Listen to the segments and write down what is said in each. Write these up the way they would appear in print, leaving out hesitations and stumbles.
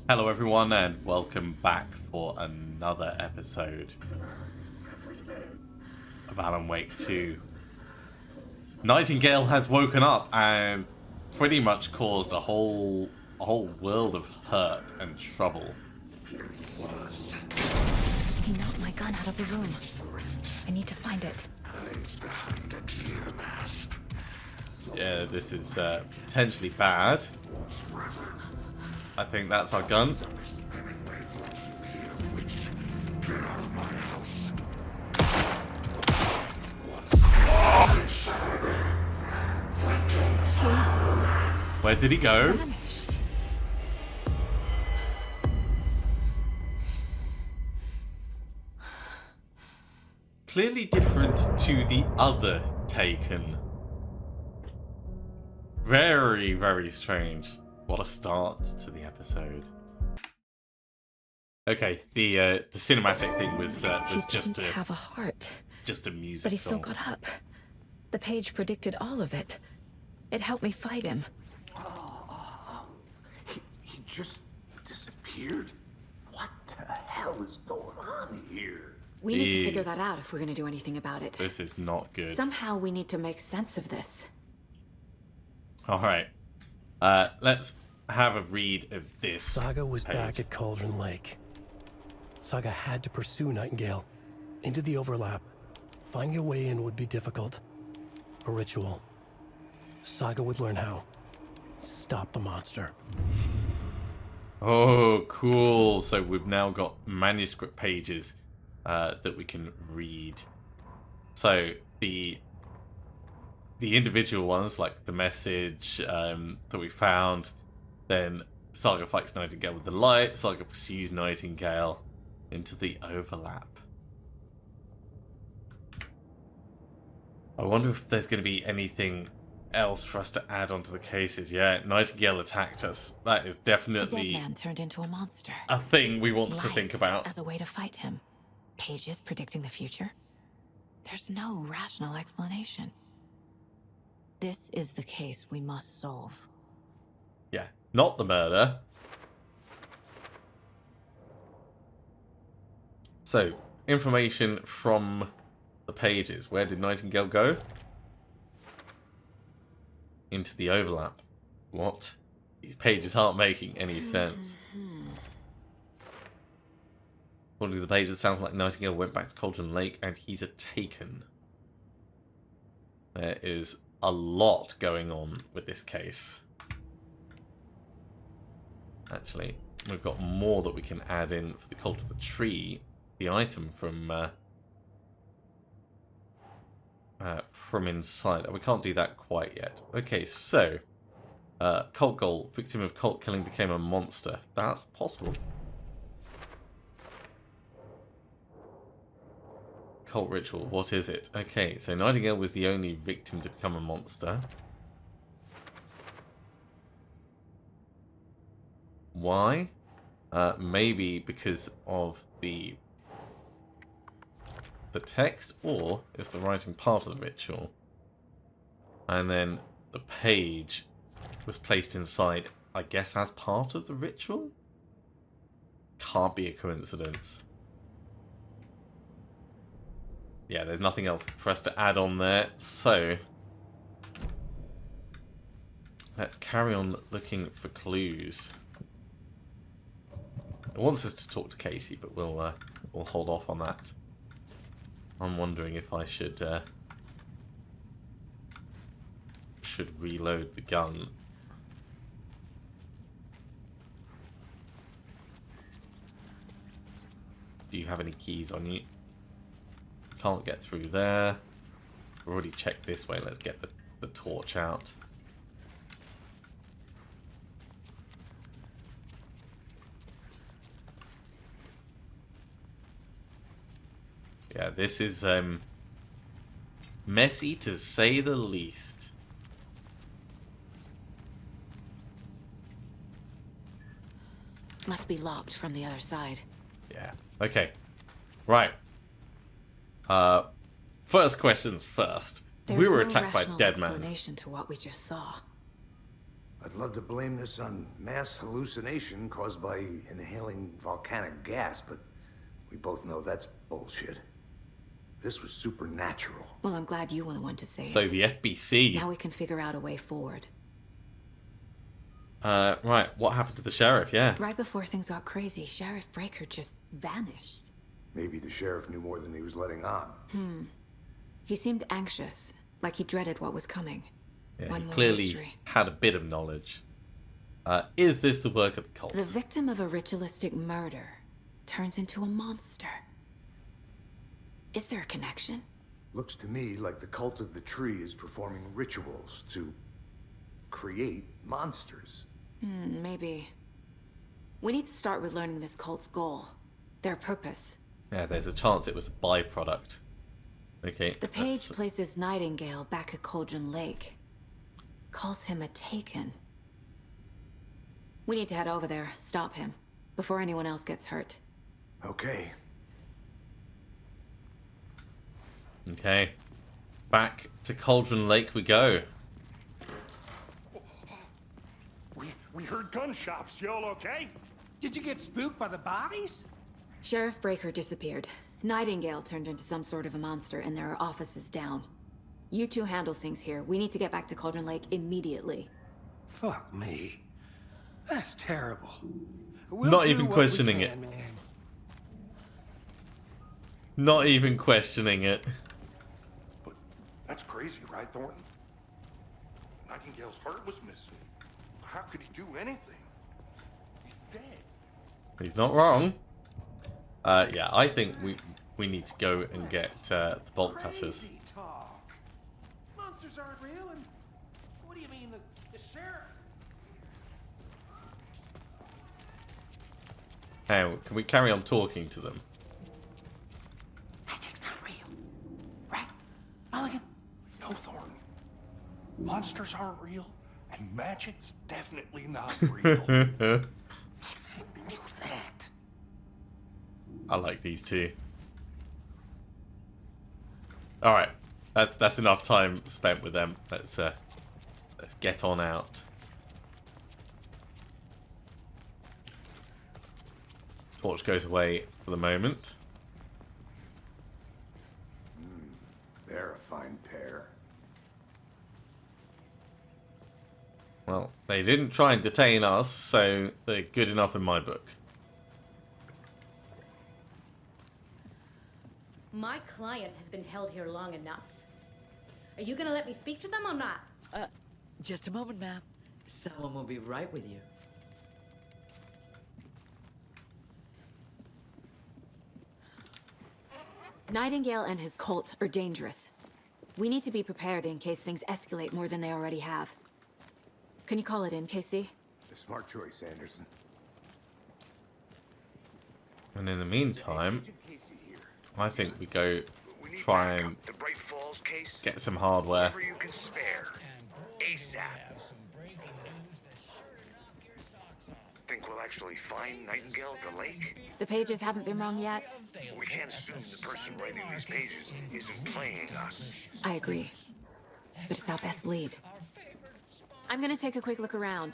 Hello everyone and welcome back for another episode of Alan Wake 2. Nightingale has woken up and pretty much caused a whole world of hurt and trouble. He knocked my gun out of the room. I need to find it. Yeah, this is potentially bad. I think that's our gun. Where did he go? Vanished. Clearly different to the other Taken. Very, very strange. What a start to the episode. Okay, the cinematic thing was just a have a heart, just a music but he song. still got up. The page predicted all of it. It helped me fight him. He just disappeared? What the hell is going on here? We need to figure Jeez. that out if we're going to do anything about it. This is not good. Somehow we need to make sense of this. All right, let's have a read of this. Saga was page. back at Cauldron Lake. Saga had to pursue Nightingale into the overlap. Finding a way in would be difficult. A ritual. Saga would learn how. Stop the monster. Oh, cool. So we've now got manuscript pages that we can read. So the individual ones, like the message that we found, then Saga fights Nightingale with the light, Saga pursues Nightingale into the overlap. I wonder if there's going to be anything else for us to add onto the cases. Yeah, Nightingale attacked us. That is A dead definitely man turned into a monster. a thing we want to Light think about. as a way to fight him. Pages predicting the future. There's no rational explanation. This is the case we must solve. Yeah, not the murder. So, information from the pages. Where did Nightingale go? Into the overlap. What? These pages aren't making any sense. According to the pages, it sounds like Nightingale went back to Cauldron Lake and he's a Taken. There is a lot going on with this case. Actually, we've got more that we can add in for the Cult of the Tree. The item from inside. We can't do that quite yet. Okay, so cult goal. Victim of cult killing became a monster. That's possible. Cult ritual. What is it? Okay, so Nightingale was the only victim to become a monster. Why? Maybe because of the text, or is the writing part of the ritual? And then the page was placed inside, I guess, as part of the ritual? Can't be a coincidence. Yeah, there's nothing else for us to add on there, so let's carry on looking for clues. It wants us to talk to Casey, but we'll hold off on that. I'm wondering if I should reload the gun. Do you have any keys on you? Can't get through there. We've already checked this way. Let's get the torch out. Yeah, this is messy to say the least. Must be locked from the other side. Yeah. Okay. Right. First questions first. There's we were no attacked by a rational dead man. explanation to what we just saw. I'd love to blame this on mass hallucination caused by inhaling volcanic gas, but we both know that's bullshit. This was supernatural. Well, I'm glad you were the one to say So it. the FBC. Now we can figure out a way forward. Right, what happened to the sheriff? Yeah. Right before things got crazy, Sheriff Breaker just vanished. Maybe the sheriff knew more than he was letting on. He seemed anxious, like he dreaded what was coming. Yeah, One he more clearly mystery. had a bit of knowledge. Is this the work of the cult? The victim of a ritualistic murder turns into a monster. Is there a connection? Looks to me like the cult of the tree is performing rituals to create monsters. Maybe. We need to start with learning this cult's goal. Their purpose. Yeah, there's a chance it was a byproduct. Okay. The page places Nightingale back at Cauldron Lake. Calls him a Taken. We need to head over there, stop him, before anyone else gets hurt. Okay. Okay. Back to Cauldron Lake we go. We heard gunshots. Y'all okay? Did you get spooked by the bodies? Sheriff Breaker disappeared. Nightingale turned into some sort of a monster, and there are offices down. You two handle things here. We need to get back to Cauldron Lake immediately. Fuck me. That's terrible. Not do even what we questioning it. can, man. Not even questioning it. But that's crazy, right, Thornton? Nightingale's heart was missing. How could he do anything? He's dead. He's not wrong. Yeah, I think we need to go and get the bolt cutters. Crazy talk. Monsters aren't real, and what do you mean the sheriff? Hey, can we carry on talking to them? Magic's not real, right, Mulligan? No, Thornton. Monsters aren't real, and magic's definitely not real. Knew that. I like these two. All right, that's enough time spent with them. Let's get on out. Torch goes away for the moment. They're a fine pair. Well, they didn't try and detain us, so they're good enough in my book. My client has been held here long enough. Are you gonna let me speak to them or not? Just a moment, ma'am. Someone will be right with you. Nightingale and his cult are dangerous. We need to be prepared in case things escalate more than they already have. Can you call it in, Casey? A smart choice, Anderson. And in the meantime, I think we go try and The Bright Falls case. get some hardware. Whatever you can spare. ASAP. Think we'll actually find Nightingale at the lake? The pages haven't been wrong yet. We can't assume the person writing these pages isn't playing us. I agree. But it's our best lead. I'm gonna take a quick look around.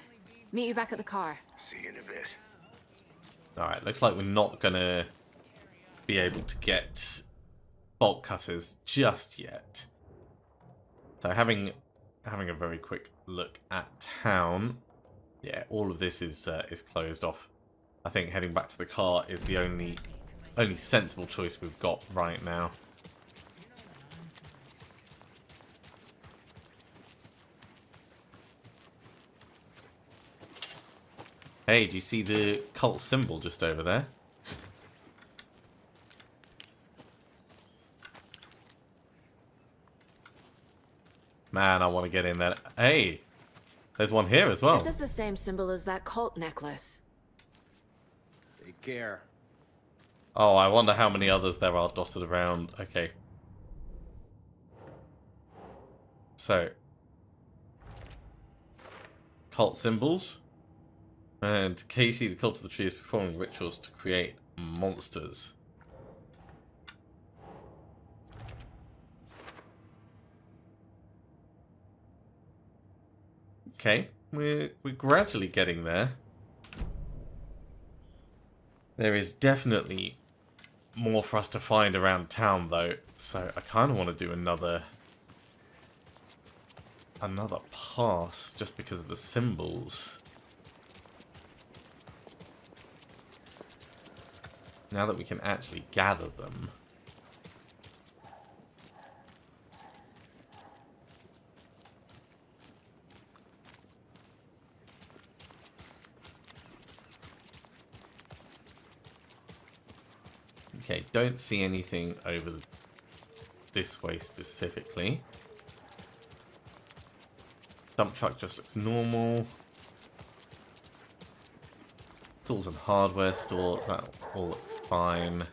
Meet you back at the car. See you in a bit. Alright, looks like we're not gonna be able to get bolt cutters just yet. So having a very quick look at town. Yeah, all of this is closed off. I think heading back to the car is the only sensible choice we've got right now. Hey, do you see the cult symbol just over there? Man, I want to get in there. Hey, there's one here as well. This is the same symbol as that cult necklace. Take care. Oh, I wonder how many others there are dotted around. Okay. So. Cult symbols. And Casey, the cult of the tree, is performing rituals to create monsters. Okay. We're gradually getting there. There is definitely more for us to find around town, though, so I kind of want to do another pass just because of the symbols. Now that we can actually gather them. Okay, don't see anything over this way specifically. Dump truck just looks normal. Tools and hardware store, that all looks fine.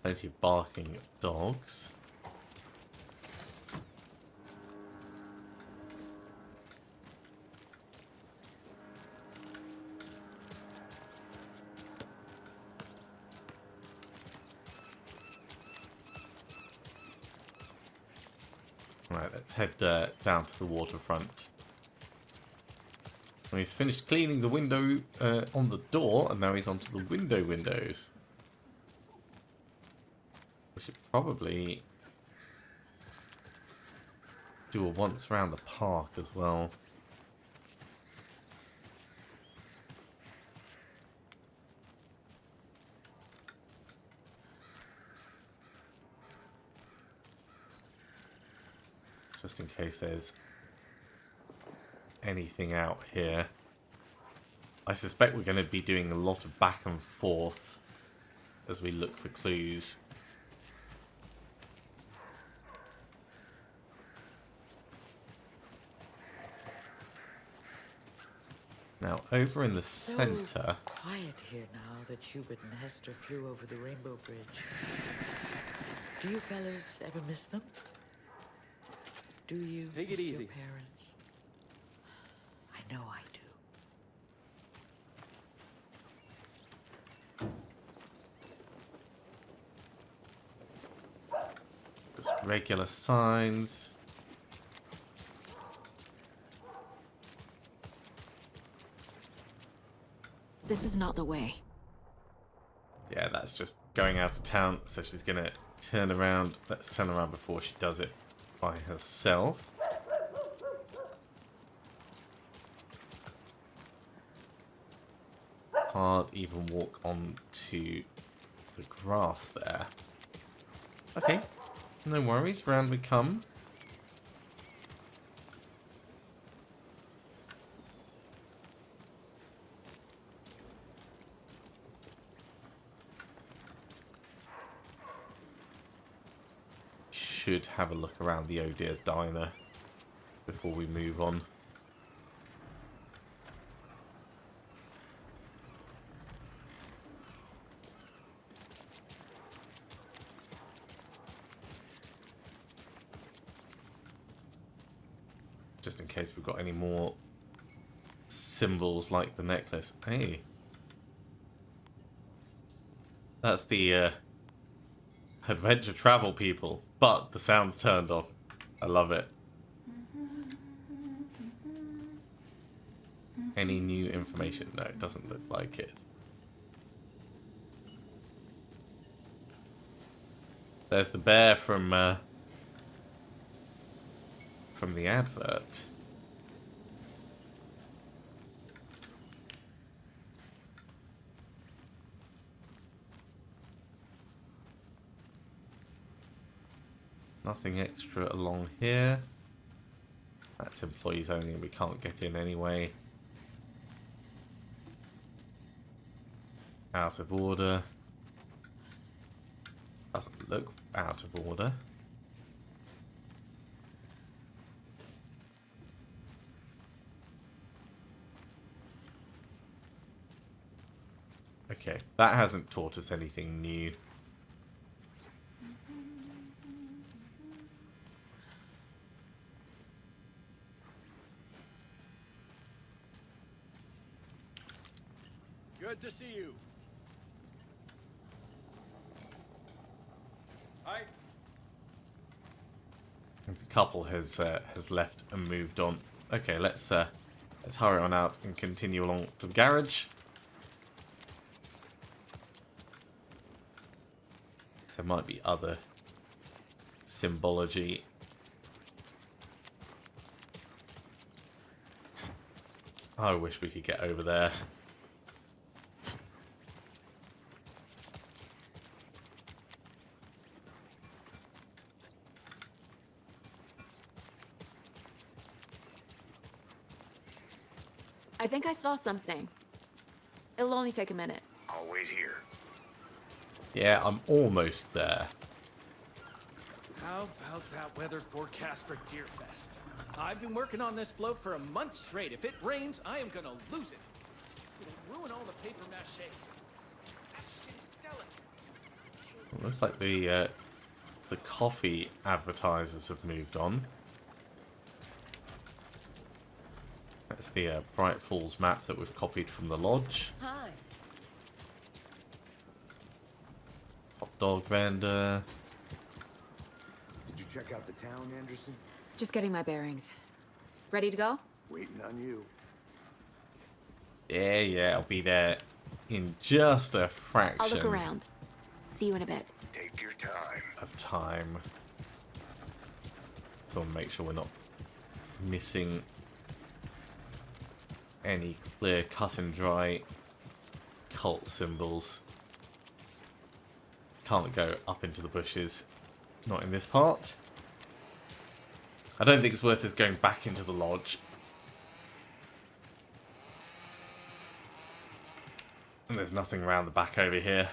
Plenty of barking dogs. Right, let's head down to the waterfront. And he's finished cleaning the window on the door, and now he's onto the windows. We should probably do a once round the park as well. Just in case there's anything out here. I suspect we're going to be doing a lot of back and forth as we look for clues. Now, over in the center... Quiet here now that Hubert and Hester flew over the Rainbow Bridge. Do you fellas ever miss them? Do you Take it miss easy. your parents? I know I do. Just regular signs. This is not the way. Yeah, that's just going out of town, so she's gonna turn around. Let's turn around before she does it by herself. Can't even walk onto the grass there. Okay, no worries, round we come. Should have a look around the Oh Dear Diner before we move on. Just in case we've got any more symbols like the necklace. Hey. That's the adventure travel people, but the sound's turned off. I love it. Any new information? No, it doesn't look like it. There's the bear from the advert. Nothing extra along here. That's employees only, we can't get in anyway. Out of order. Doesn't look out of order. Okay, that hasn't taught us anything new. Good to see you. Hi. couple has left and moved on. Okay, let's hurry on out and continue along to the garage. There might be other symbology. I wish we could get over there. I think I saw something. It'll only take a minute. I'll wait here. Yeah, I'm almost there. How about that weather forecast for Deerfest? I've been working on this float for a month straight. If it rains, I am gonna lose it. It'll ruin all the paper mache. That shit is delicate. Looks like the coffee advertisers have moved on. That's the Bright Falls map that we've copied from the lodge. Hi. Hot dog vendor. Did you check out the town, Anderson? Just getting my bearings. Ready to go? Waiting on you. Yeah, I'll be there in just a fraction I'll look around. See you in a bit. Take your time. of time. So I'll make sure we're not missing any clear cut and dry cult symbols. Can't go up into the bushes. Not in this part. I don't think it's worth us going back into the lodge. And there's nothing around the back over here.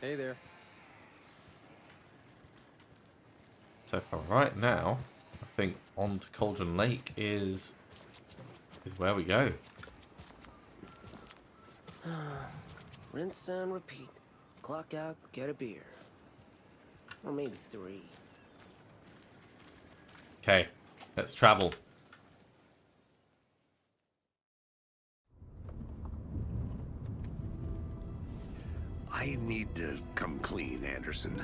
Hey there. So for right now, I think on to Cauldron Lake is where we go. Rinse and repeat. Clock out, get a beer. Or maybe 3. Okay, let's travel. I need to come clean, Anderson.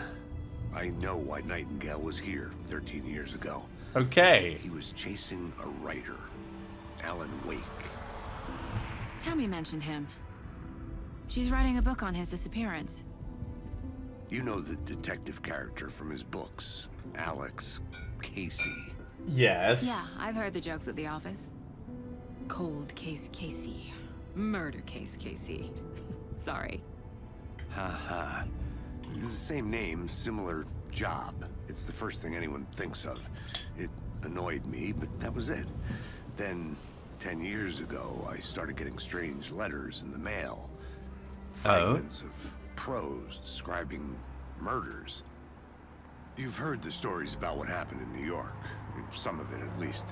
I know why Nightingale was here 13 years ago. Okay. He was chasing a writer, Alan Wake. Tammy mentioned him. She's writing a book on his disappearance. You know the detective character from his books, Alex Casey. Yes. Yeah, I've heard the jokes at the office. Cold case Casey. Murder case Casey. Sorry. Haha. It's the same name, similar job. It's the first thing anyone thinks of. It annoyed me, but that was it. Then, 10 years ago, I started getting strange letters in the mail. Fragments of prose describing murders. You've heard the stories about what happened in New York. Some of it, at least.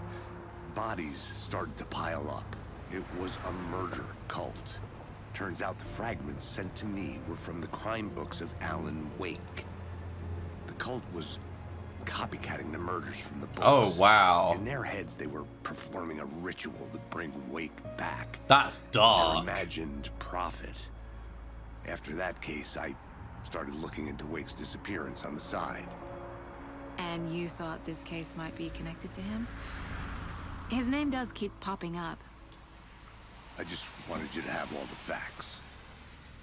Bodies started to pile up. It was a murder cult. Turns out the fragments sent to me were from the crime books of Alan Wake. The cult was copycatting the murders from the books. Oh, wow. In their heads, they were performing a ritual to bring Wake back. That's dark. Their imagined prophet. After that case, I started looking into Wake's disappearance on the side. And you thought this case might be connected to him? His name does keep popping up. I just wanted you to have all the facts.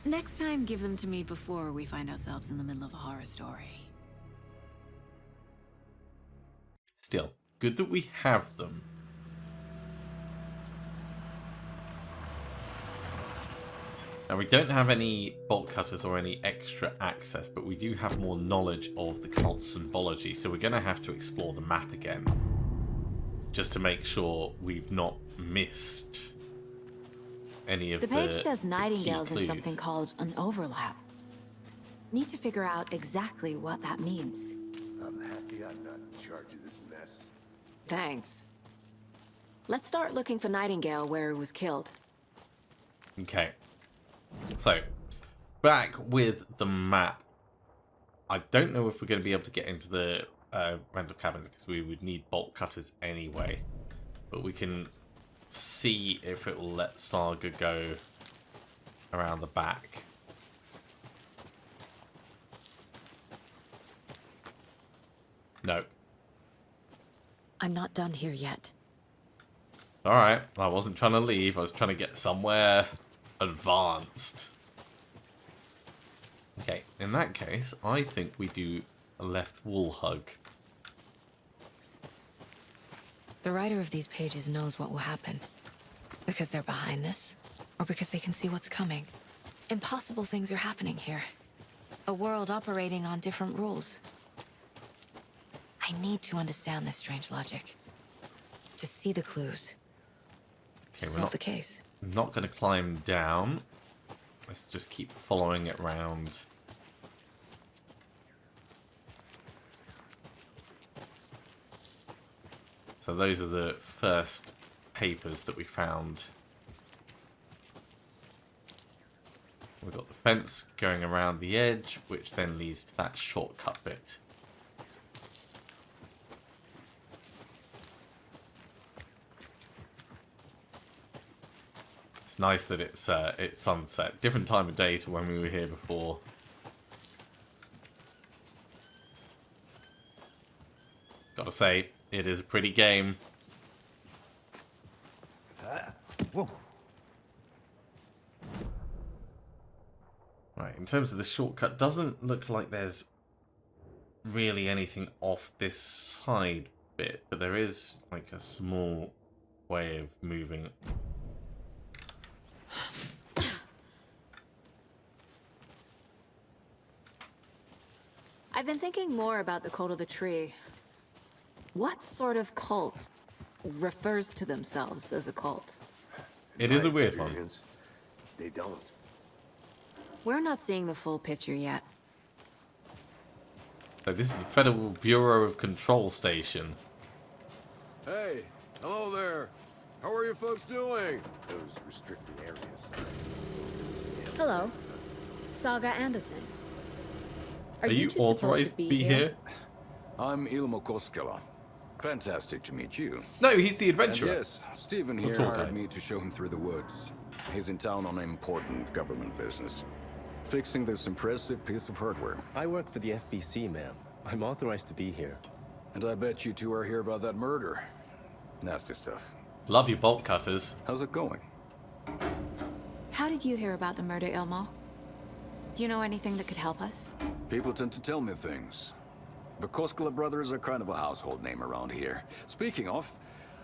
Next time, give them to me before we find ourselves in the middle of a horror story. Still, good that we have them. Now, we don't have any bolt cutters or any extra access, but we do have more knowledge of the cult symbology, so we're going to have to explore the map again. Just to make sure we've not missed any of The page says key Nightingale's in clues. something called an overlap. Need to figure out exactly what that means. I'm happy I'm not in charge of this mess. Thanks. Let's start looking for Nightingale where he was killed. Okay. So, back with the map. I don't know if we're going to be able to get into the rental cabins because we would need bolt cutters anyway. But we can see if it will let Saga go around the back. No. I'm not done here yet. Alright, I wasn't trying to leave. I was trying to get somewhere advanced. Okay, in that case, I think we do a left wall hug. The writer of these pages knows what will happen. Because they're behind this, or because they can see what's coming. Impossible things are happening here. A world operating on different rules. I need to understand this strange logic. To see the clues. Okay, To solve the case. Not going to climb down. Let's just keep following it around. So those are the first papers that we found. We've got the fence going around the edge, which then leads to that shortcut bit. It's nice that it's sunset. Different time of day to when we were here before. Gotta say, it is a pretty game. Whoa. Right, in terms of the shortcut, doesn't look like there's really anything off this side bit, but there is like a small way of moving. I've been thinking more about the cult of the tree. What sort of cult refers to themselves as a cult? It is a weird one. They don't. We're not seeing the full picture yet. So this is the Federal Bureau of Control Station. Hey, hello there. How are you folks doing? Those restricted areas. Hello, Saga Anderson. Are you two authorized supposed to be here? I'm Ilmo Koskela. Fantastic to meet you. No, he's the And adventurer. yes, Stephen The here tour hired guide. me to show him through the woods. He's in town on important government business, fixing this impressive piece of hardware. I work for the FBC, ma'am. I'm authorized to be here. And I bet you two are here about that murder. Nasty stuff. Love your bolt cutters. How's it going? How did you hear about the murder, Ilmo? Do you know anything that could help us? People tend to tell me things. The Koskela brothers are kind of a household name around here. Speaking of,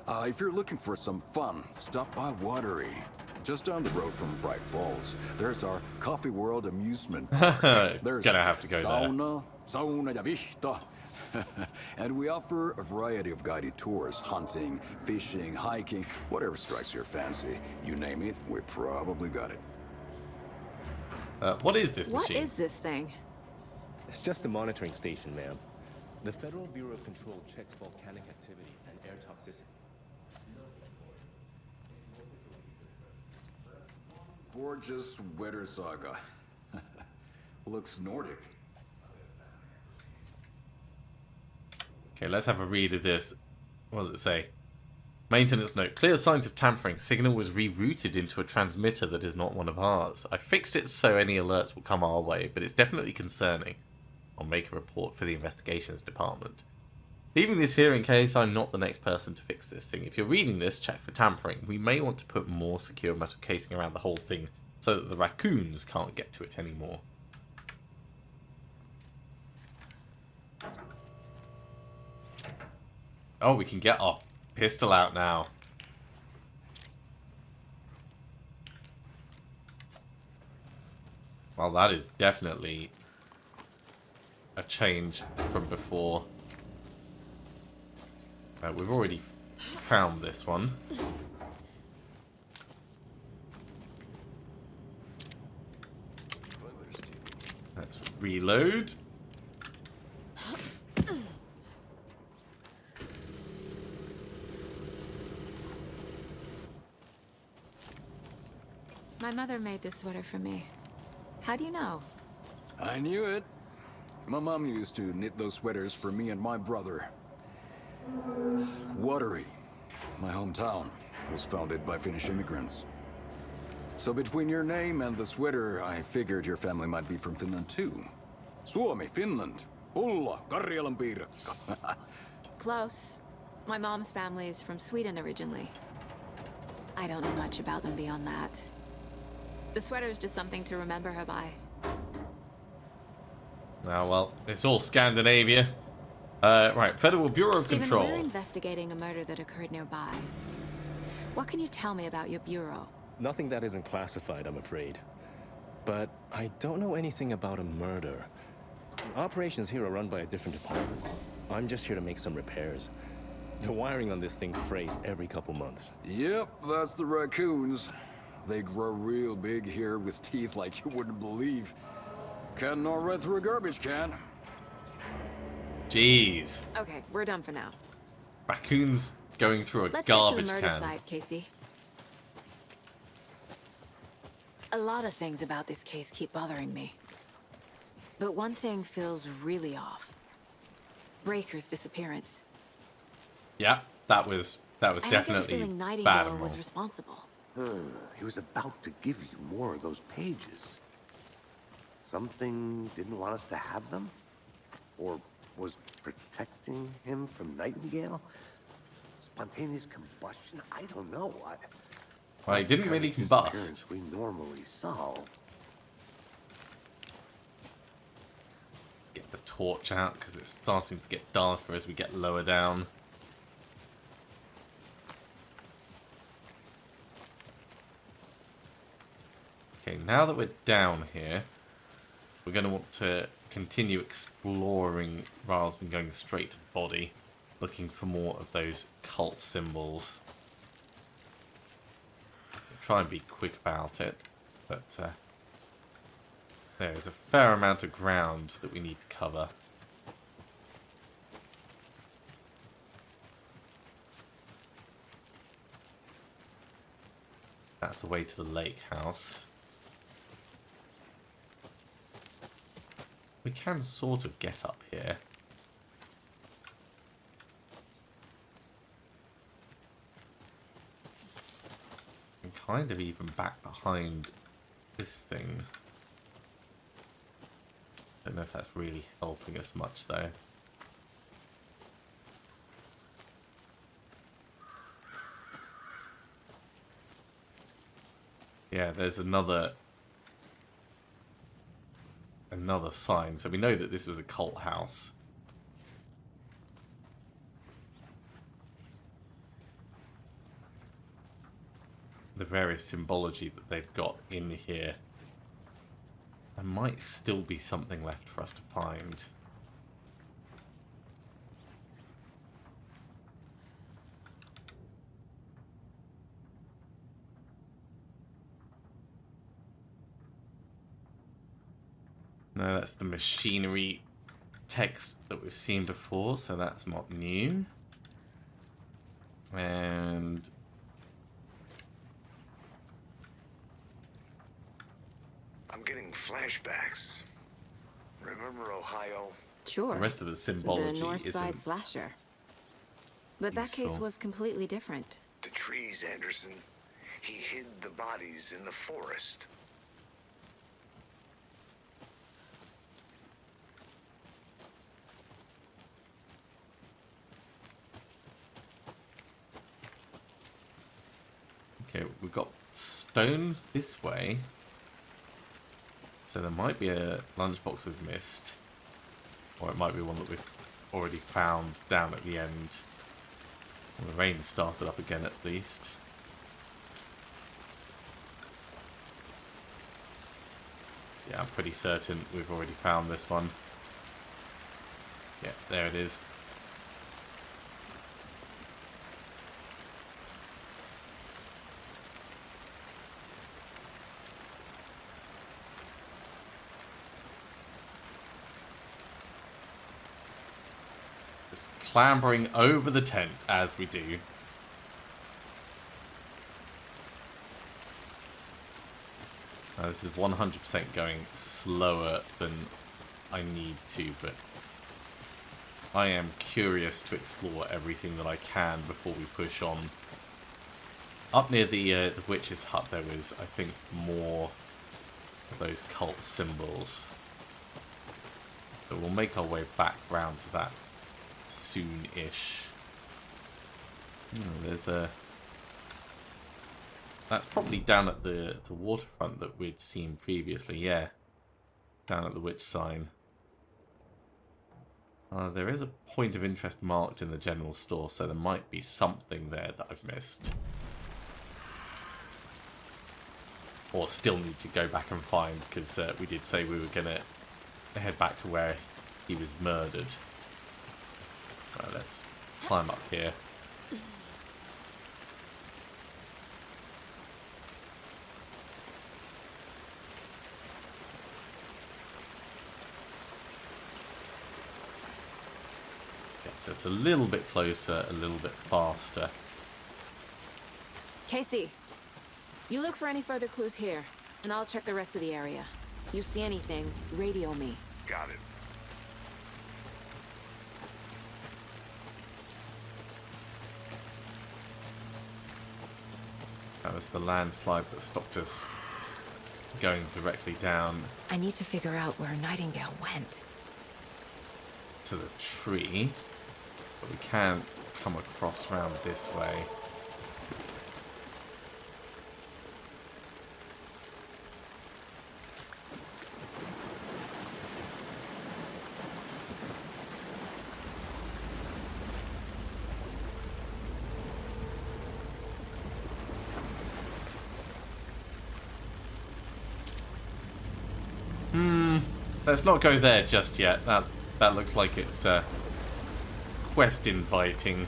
if you're looking for some fun, stop by Watery. Just down the road from Bright Falls. There's our Coffee World amusement. There's Gonna have to go there. Sauna ja vihta. And we offer a variety of guided tours, hunting, fishing, hiking, whatever strikes your fancy. You name it, we probably got it. What is this What machine? is this thing? It's just a monitoring station, ma'am. The Federal Bureau of Control checks volcanic activity and air toxicity. Gorgeous weather saga. Looks Nordic. Okay, let's have a read of this. What does it say? Maintenance note. Clear signs of tampering. Signal was rerouted into a transmitter that is not one of ours. I fixed it so any alerts will come our way, but it's definitely concerning. I'll make a report for the investigations department. Leaving this here in case I'm not the next person to fix this thing. If you're reading this, check for tampering. We may want to put more secure metal casing around the whole thing so that the raccoons can't get to it anymore. Oh, we can get our pistol out now. Well, that is definitely a change from before. We've already found this one. Let's reload. My mother made this sweater for me. How do you know? I knew it. My mom used to knit those sweaters for me and my brother. Watery, my hometown, was founded by Finnish immigrants. So between your name and the sweater, I figured your family might be from Finland too. Suomi, Finland. Ulla, Karjalan piirakka. Close. My mom's family is from Sweden originally. I don't know much about them beyond that. The sweater is just something to remember her by. Now, well, it's all Scandinavia. Right, Federal Bureau of Stephen, Control. we're investigating a murder that occurred nearby. What can you tell me about your bureau? Nothing that isn't classified, I'm afraid. But I don't know anything about a murder. Operations here are run by a different department. I'm just here to make some repairs. The wiring on this thing frays every couple months. Yep, that's the raccoons. They grow real big here with teeth like you wouldn't believe. Can't know right through a garbage can. Jeez. Okay, we're done for now. Raccoons going through a Let's garbage get to the murder can. side, Casey. A lot of things about this case keep bothering me. But one thing feels really off. Breaker's disappearance. Yeah, that was I don't get the definitely feeling bad Nightingale and was wrong. responsible. He was about to give you more of those pages. Something didn't want us to have them? Or was protecting him from Nightingale? Spontaneous combustion? I don't know. Well, he didn't Kind of really combust. disappearance we normally solve. Let's get the torch out because it's starting to get darker as we get lower down. Okay, now that we're down here, we're going to want to continue exploring rather than going straight to the body, looking for more of those cult symbols. Try and be quick about it, but there's a fair amount of ground that we need to cover. That's the way to the lake house. We can sort of get up here. And kind of even back behind this thing. Don't know if that's really helping us much though. Yeah, there's another sign, so we know that this was a cult house. The various symbology that they've got in here. There might still be something left for us to find. No, that's the machinery text that we've seen before, so that's not new. And I'm getting flashbacks. Remember Ohio? Sure. the rest of the symbology The North Side isn't Slasher. But that case useful. was completely different. The trees, Anderson. He hid the bodies in the forest. Okay, we've got stones this way. So there might be a lunchbox we've missed. Or it might be one that we've already found down at the end. Well, the rain started up again at least. Yeah, I'm pretty certain we've already found this one. Yeah, there it is. Just clambering over the tent as we do. Now, this is 100% going slower than I need to, but I am curious to explore everything that I can before we push on. Up near the witch's hut, there was, I think, more of those cult symbols. So we'll make our way back round to that soon-ish. There's a... That's probably down at the waterfront that we'd seen previously, yeah. Down at the witch sign. There is a point of interest marked in the general store, so there might be something there that I've missed. Or still need to go back and find, because we did say we were going to head back to where he was murdered. Right, let's climb up here. So it's a little bit closer, a little bit faster. Casey, you look for any further clues here, and I'll check the rest of the area. You see anything, radio me. Got it. That was the landslide that stopped us going directly down. I need to figure out where Nightingale went. To the tree. But we can come across round this way. Let's not go there just yet. That looks like it's quest inviting.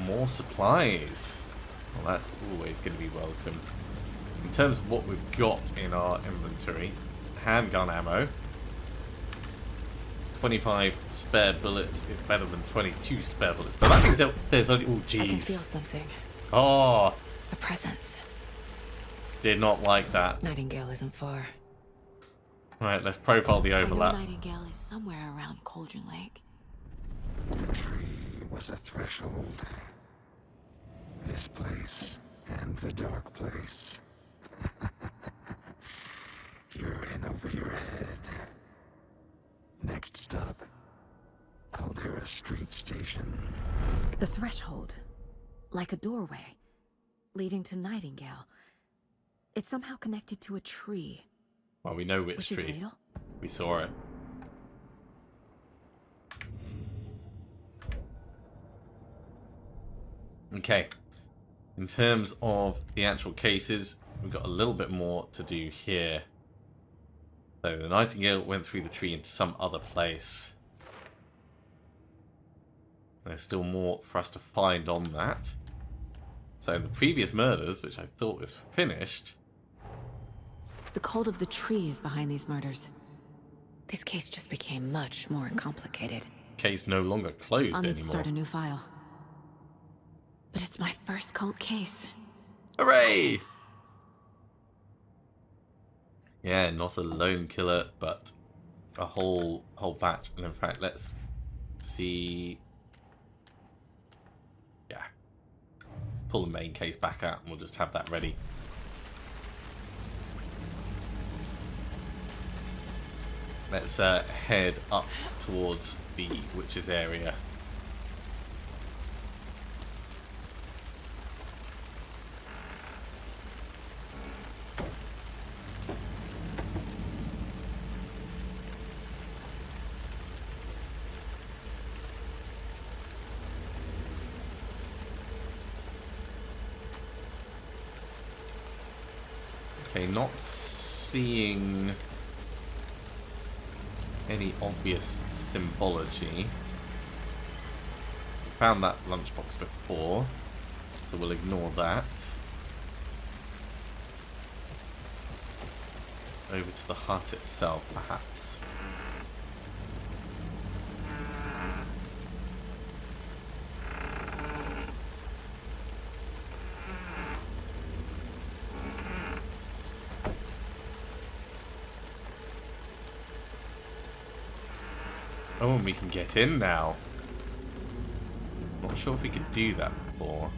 More supplies. Well, that's always going to be welcome. In terms of what we've got in our inventory, handgun ammo. 25 spare bullets is better than 22 spare bullets. But that means that there's only... Oh, jeez. I can feel something. Oh. A presence. Did not like that. Nightingale isn't far. Right, let's profile the overlap. I know Nightingale is somewhere around Cauldron Lake. The tree was a threshold. This place and the dark place. You're in over your head. Next stop, Caldera Street Station. The threshold. Like a doorway. Leading to Nightingale. It's somehow connected to a tree. Well, we know which tree. Fatal? We saw it. Okay. In terms of the actual cases, we've got a little bit more to do here. So the Nightingale went through the tree into some other place. There's still more for us to find on that. So the previous murders, which I thought was finished... The cult of the tree is behind these murders. This case just became much more complicated. Case no longer closed I'll need anymore. to start a new file. But it's my first cult case. Hooray! Yeah, not a lone killer, but a whole batch. And in fact, let's see. Yeah. Pull the main case back out and we'll just have that ready. Let's head up towards the witch's area. Okay, not seeing any obvious symbology. We found that lunchbox before, so we'll ignore that. Over to the hut itself, perhaps. Oh, and we can get in now. Not sure if we could do that before.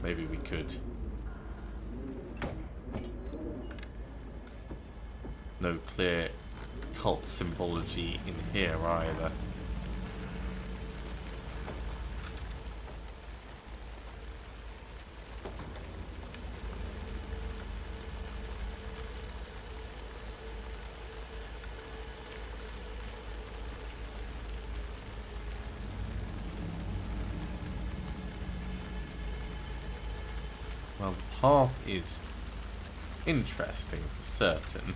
Maybe we could. No clear cult symbology in here either. Well, the path is interesting for certain.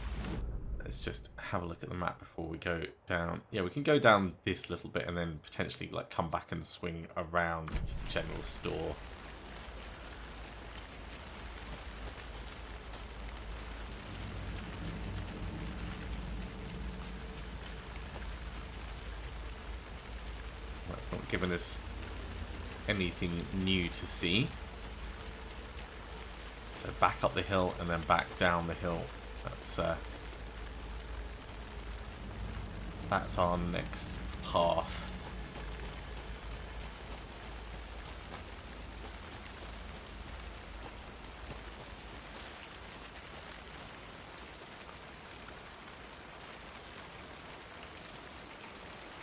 Let's just have a look at the map before we go down. Yeah, we can go down this little bit and then potentially like come back and swing around to the general store. That's not giving us anything new to see. So back up the hill and then back down the hill. That's our next path.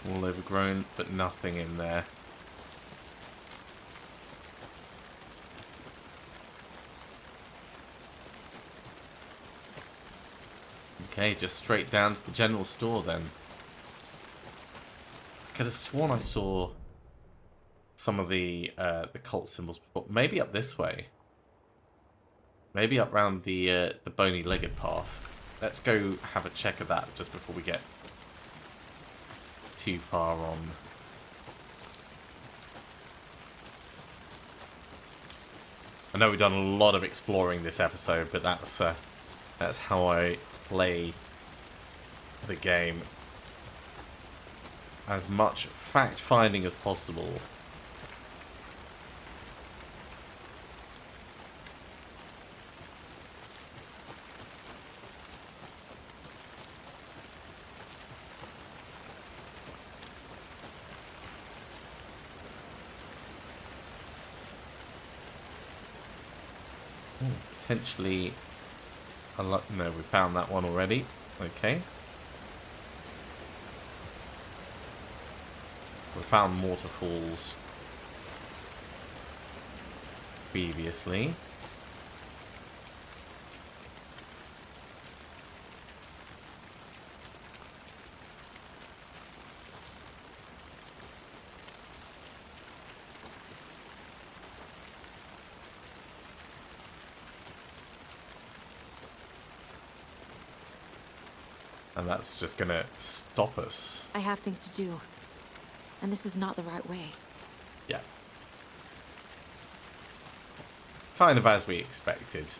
All overgrown, but nothing in there. Okay, just straight down to the general store then. I could have sworn I saw some of the cult symbols before. Maybe up this way. Maybe up round the bony-legged path. Let's go have a check of that just before we get too far on. I know we've done a lot of exploring this episode, but that's how I play the game. As much fact-finding as possible. Potentially a lot. No, we found that one already. Okay. We found waterfalls previously. And that's just gonna stop us. I have things to do. And this is not the right way. Yeah. Kind of as we expected.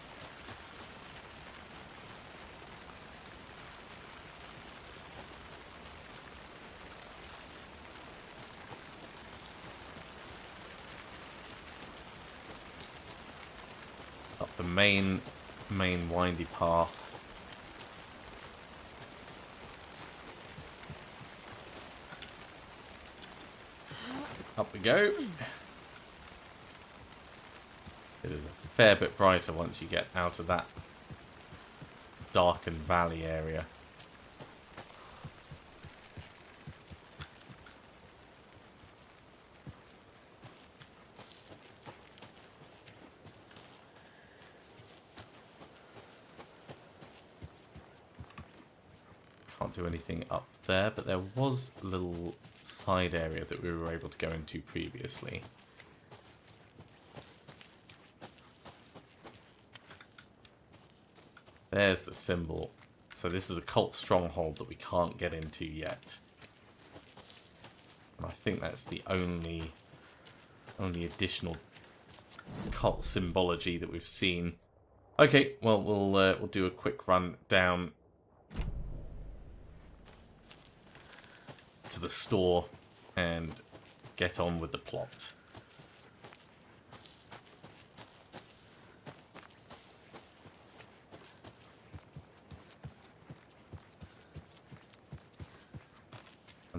Up the main windy path. Up we go. It is a fair bit brighter once you get out of that darkened valley area. Can't do anything up there, but there was a little side area that we were able to go into previously. There's the symbol. So this is a cult stronghold that we can't get into yet. And I think that's the only additional cult symbology that we've seen. Okay, well we'll do a quick run down to the store and get on with the plot.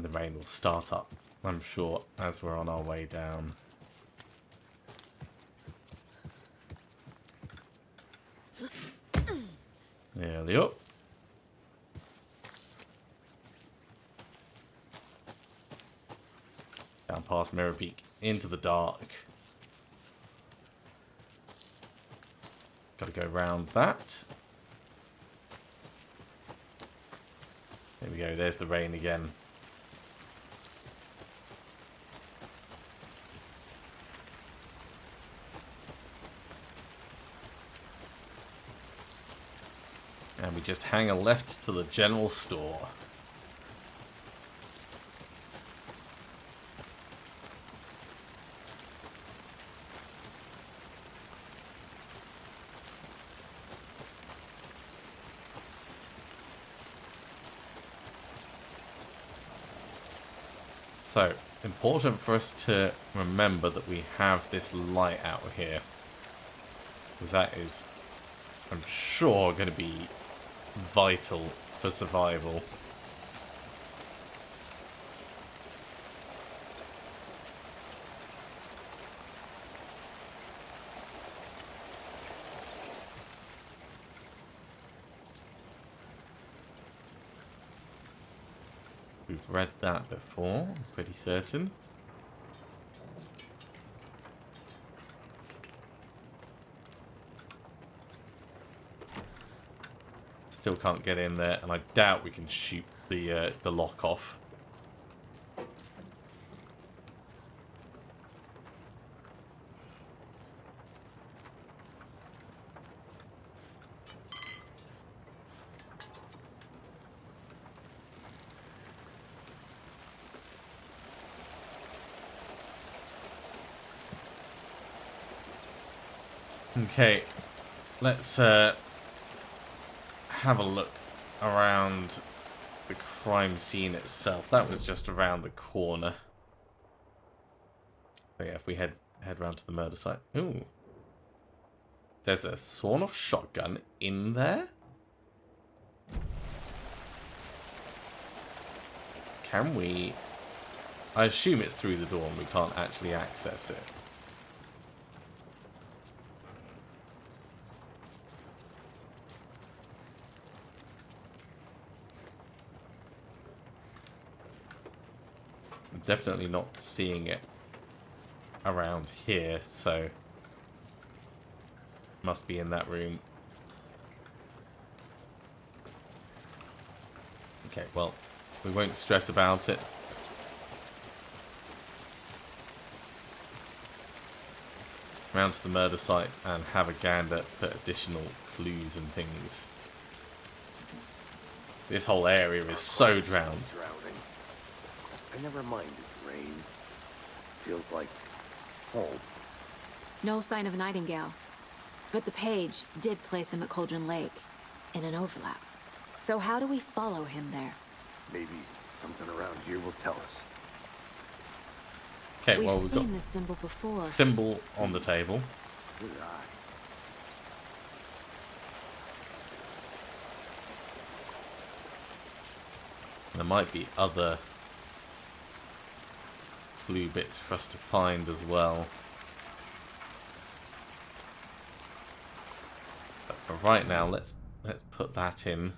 And the rain will start up, I'm sure, as we're on our way down. Nearly up. Down past Mirror Peak, into the dark. Got to go round that. There we go, there's the rain again. And we just hang a left to the general store. So, important for us to remember that we have this light out here. Because that is, I'm sure, going to be vital for survival. We've read that before, I'm pretty certain. Still can't get in there, and I doubt we can shoot the lock off. Okay, let's have a look around the crime scene itself. That was just around the corner. So yeah, if we head round to the murder site. Ooh. There's a sawn-off shotgun in there? Can we... I assume it's through the door and we can't actually access it. Definitely not seeing it around here, so must be in that room. Okay, well, we won't stress about it. Round to the murder site and have a gander for additional clues and things. This whole area is so drowned. I never minded rain. Feels like home. No sign of Nightingale. But the page did place him at Cauldron Lake, in an overlap. So how do we follow him there? Maybe something around here will tell us. Okay, well, we've got seen this symbol before. Symbol on the table. Good eye. There might be other clue bits for us to find as well. But for right now, let's put that in.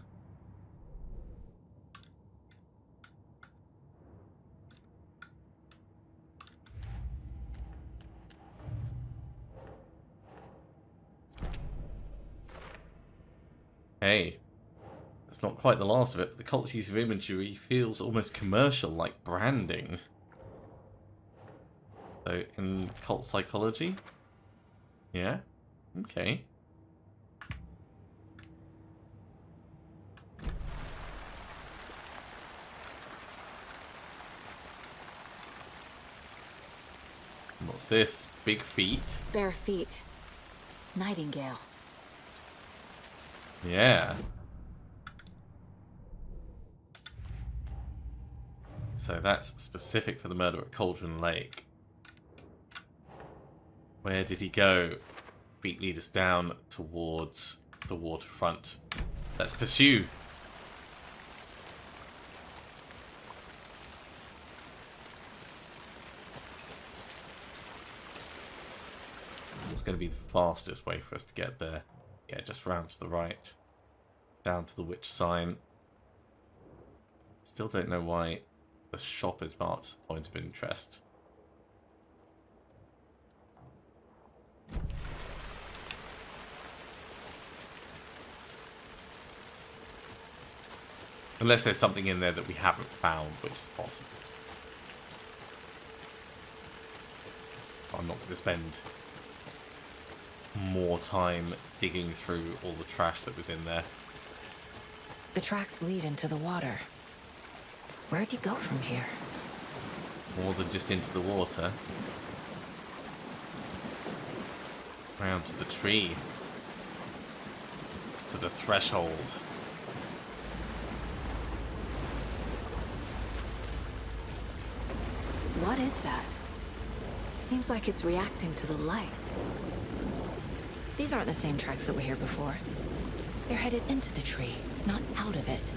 Hey, that's not quite the last of it, but the cult's use of imagery feels almost commercial, like branding. So, in cult psychology? Yeah? Okay. What's this? Big feet? Bare feet. Nightingale. Yeah. So that's specific for the murder at Cauldron Lake. Where did he go? Feet lead us down towards the waterfront. Let's pursue. It's going to be the fastest way for us to get there. Yeah, just round to the right. Down to the witch sign. Still don't know why the shop is marked as a point of interest. Unless there's something in there that we haven't found, which is possible. I'm not going to spend more time digging through all the trash that was in there. The tracks lead into the water. Where'd he go from here? More than just into the water. Round to the tree. To the threshold. What is that? Seems like it's reacting to the light. These aren't the same tracks that were here before. They're headed into the tree, not out of it.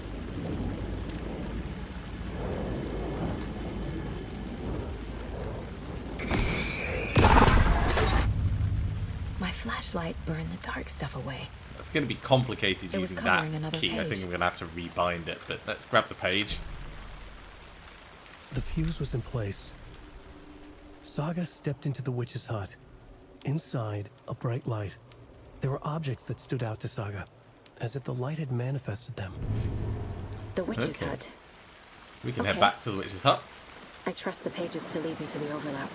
My flashlight burned the dark stuff away. It's going to be complicated It was using covering that another key. I think page. I'm going to have to rebind it, but let's grab the page. The fuse was in place. Saga stepped into the witch's hut. Inside, a bright light. There were objects that stood out to Saga, as if the light had manifested them. The witch's Okay. hut. We can head Okay. back to the witch's hut. I trust the pages to lead me to the overlap.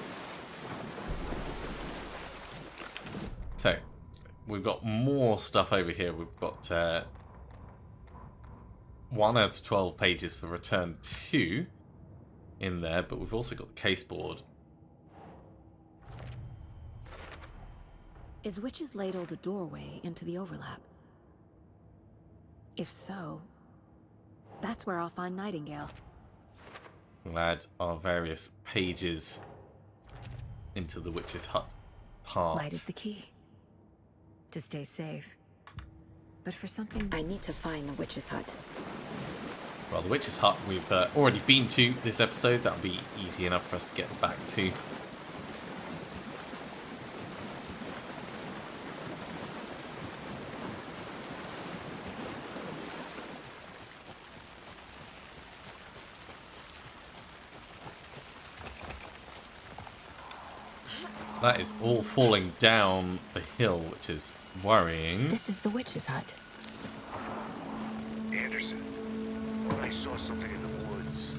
So, we've got more stuff over here. We've got 1 out of 12 pages for return 2 in there, but we've also got the case board. Is Witch's Ladle the doorway into the overlap? If so, that's where I'll find Nightingale. We'll add our various pages into the witch's hut part. Light is the key. To stay safe. But for something... I need to find the witch's hut. Well, the witch's hut we've already been to this episode. That'll be easy enough for us to get back to. That is all falling down the hill, which is worrying. This is the witch's hut. Anderson, thought I saw something in the woods.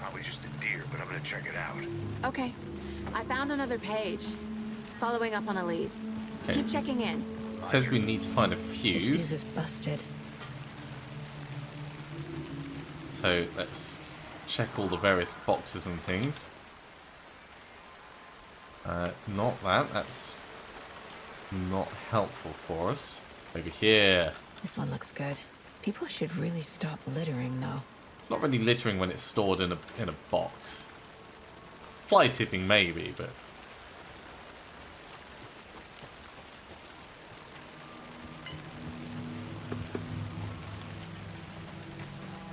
Probably just a deer, but I'm gonna check it out. Okay. I found another page. Following up on a lead. Okay, Keep checking in. It says we need to find a This fuse fuse. is busted. So let's check all the various boxes and things. Not that. That's not helpful for us. Over here. This one looks good. People should really stop littering, though. It's not really littering when it's stored in a box. Fly tipping maybe, but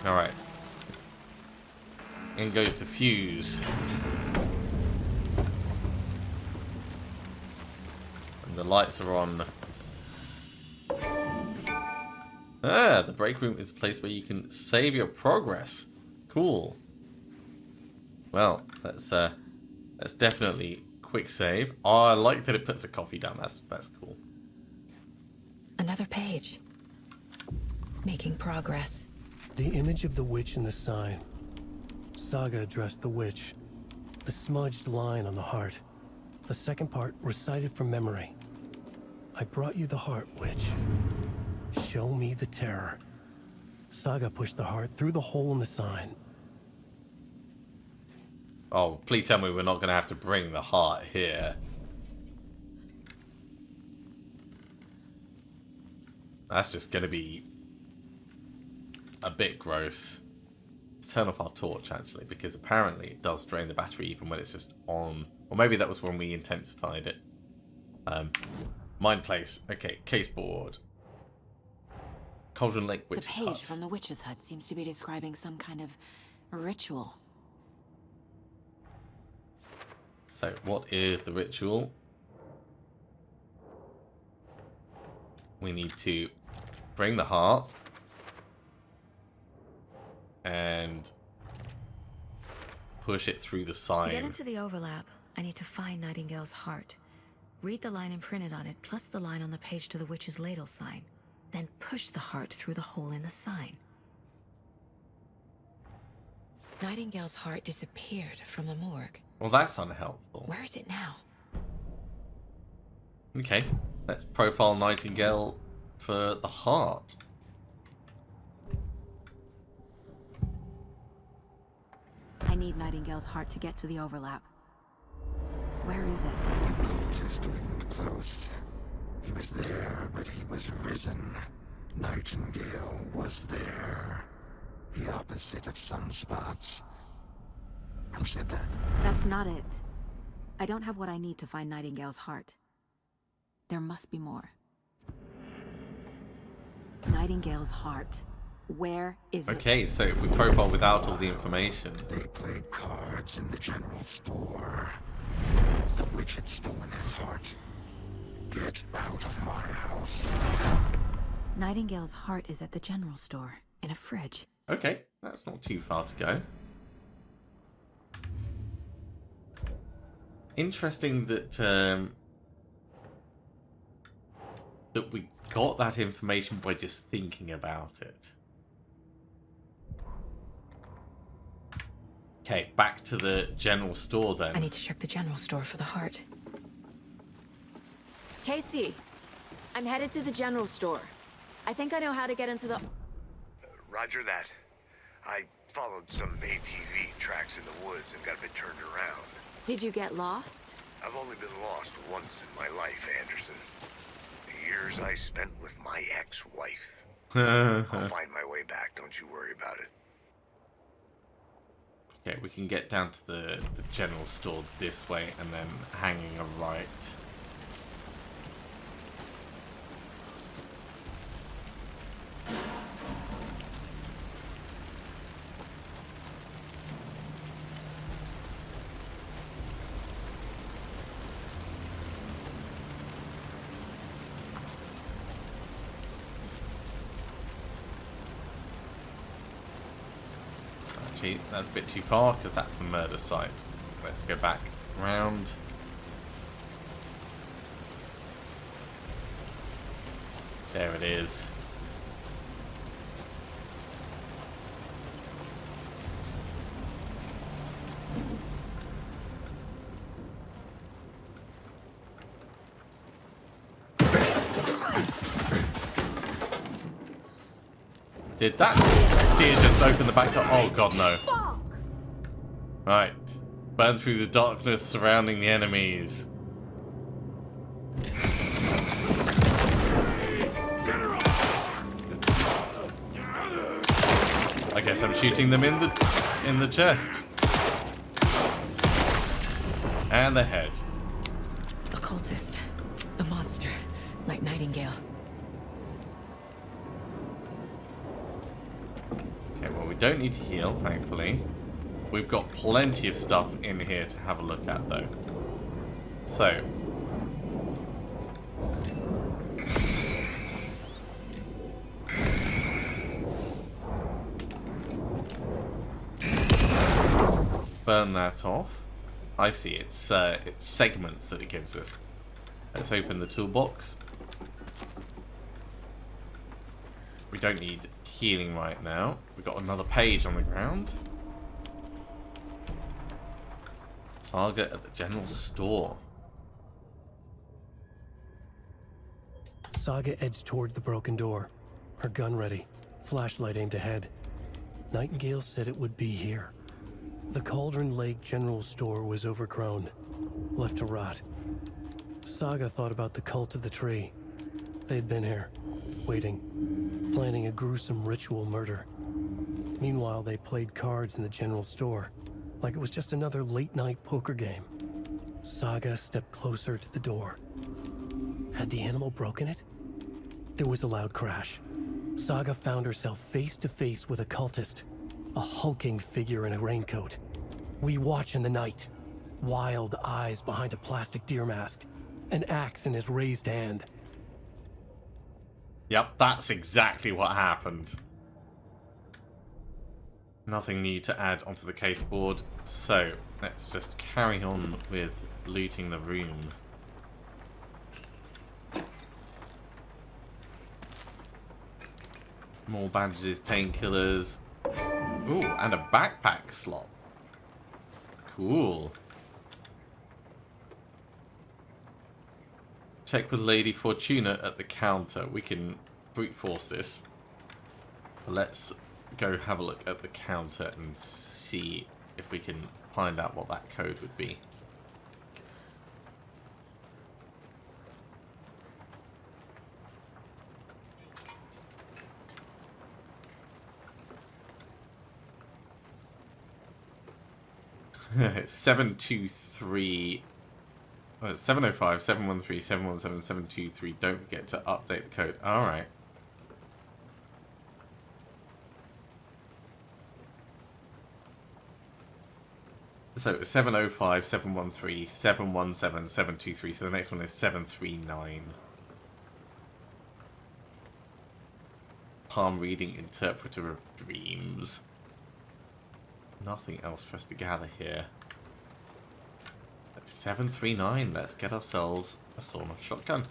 all right. In goes the fuse. And the lights are on. Ah, the break room is a place where you can save your progress. Cool. Well, that's definitely quick save. Oh, I like that it puts a coffee down. That's cool. Another page. Making progress. The image of the witch in the sign. Saga addressed the witch. The smudged line on the heart. The second part recited from memory. I brought you the heart, witch. Show me the terror. Saga pushed the heart through the hole in the sign. Oh, please tell me we're not going to have to bring the heart here. That's just going to be a bit gross. Let's turn off our torch, actually, because apparently it does drain the battery even when it's just on. Or maybe that was when we intensified it. Mind place. Okay, case board. Cauldron Lake Witch's The page Hut. from the witch's hut seems to be describing some kind of ritual. So, what is the ritual? we need to bring the heart and push it through the sign. To get into the overlap, I need to find Nightingale's heart. Read the line imprinted on it, plus the line on the page to the witch's ladle sign. Then push the heart through the hole in the sign. Nightingale's heart disappeared from the morgue. Well, that's unhelpful. Where is it now? Okay, let's profile Nightingale for the heart. I need Nightingale's heart to get to the overlap. Where is it? The cultist wasn't close. He was there, but he was risen. Nightingale was there. The opposite of sunspots. Who said that? That's not it. I don't have what I need to find Nightingale's heart. There must be more. Nightingale's heart. Where is it? Okay, so if we profile without all the information... They played cards in the general store. The witch had stolen his heart. Get out of my house. Nightingale's heart is at the general store, in a fridge. Okay, that's not too far to go. Interesting that that we got that information by just thinking about it. Okay, back to the general store then. I need to check the general store for the heart. Casey, I'm headed to the general store. I think I know how to get into the... Roger that. I followed some ATV tracks in the woods and got a bit turned around. Did you get lost? I've only been lost once in my life, Anderson. The years I spent with my ex-wife. I'll find my way back, don't you worry about it. Okay, we can get down to the general store this way and then hanging a right. Actually, that's a bit too far because that's the murder site. Let's go back round. There it is. Did that deer just open the back door? Oh god, no. Right. Burn through the darkness surrounding the enemies. I guess I'm shooting them in the chest. And the head. A cultist. A monster. Like Nightingale. Okay, well, we don't need to heal, thankfully. We've got plenty of stuff in here to have a look at, though. So. Burn that off. I see, it's segments that it gives us. Let's open the toolbox. We don't need healing right now. We've got another page on the ground. Saga at the general store. Saga edged toward the broken door, her gun ready, flashlight aimed ahead. Nightingale said it would be here. The Cauldron Lake General Store was overgrown, left to rot. Saga thought about the cult of the tree. They'd been here, waiting, planning a gruesome ritual murder. Meanwhile, they played cards in the general store, like it was just another late-night poker game. Saga stepped closer to the door. Had the animal broken it? There was a loud crash. Saga found herself face to face with a cultist, a hulking figure in a raincoat. We watch in the night, wild eyes behind a plastic deer mask, an axe in his raised hand. Yep, that's exactly what happened. Nothing new to add onto the case board, so let's just carry on with looting the room. More bandages, painkillers. Ooh, and a backpack slot. Cool. Check with Lady Fortuna at the counter. We can brute force this. But let's go have a look at the counter and see if we can find out what that code would be. It's 723. 705 713 717 723. Don't forget to update the code. Alright. So 705 713 717 723. So the next one is 739. Palm reading interpreter of dreams. Nothing else for us to gather here. 739. Let's get ourselves a sawn-off shotgun.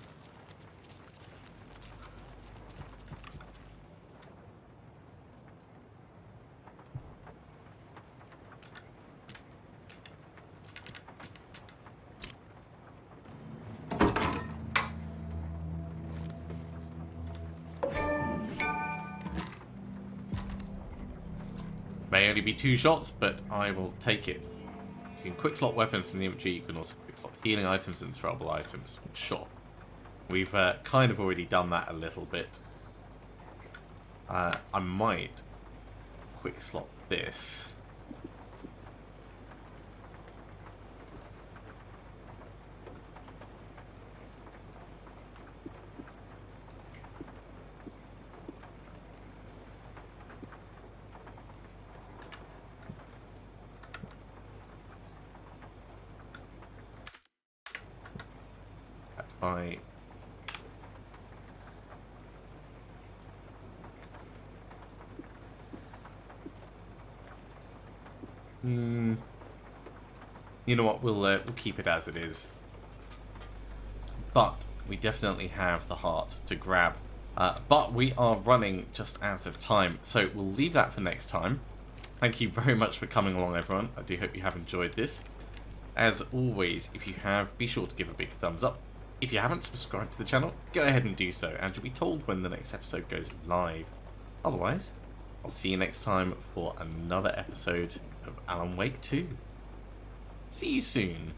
May only be 2 shots, but I will take it. You can quick slot weapons from the infantry. You can also quick slot healing items and throwable items. Sure. We've kind of already done that a little bit. I might quick slot this. I you know what, we'll keep it as it is. But we definitely have the heart to grab. But we are running just out of time, so we'll leave that for next time. Thank you very much for coming along, everyone. I do hope you have enjoyed this. As always, if you have, be sure to give a big thumbs up. If you haven't subscribed to the channel, go ahead and do so, and you'll be told when the next episode goes live. Otherwise, I'll see you next time for another episode of Alan Wake 2. See you soon.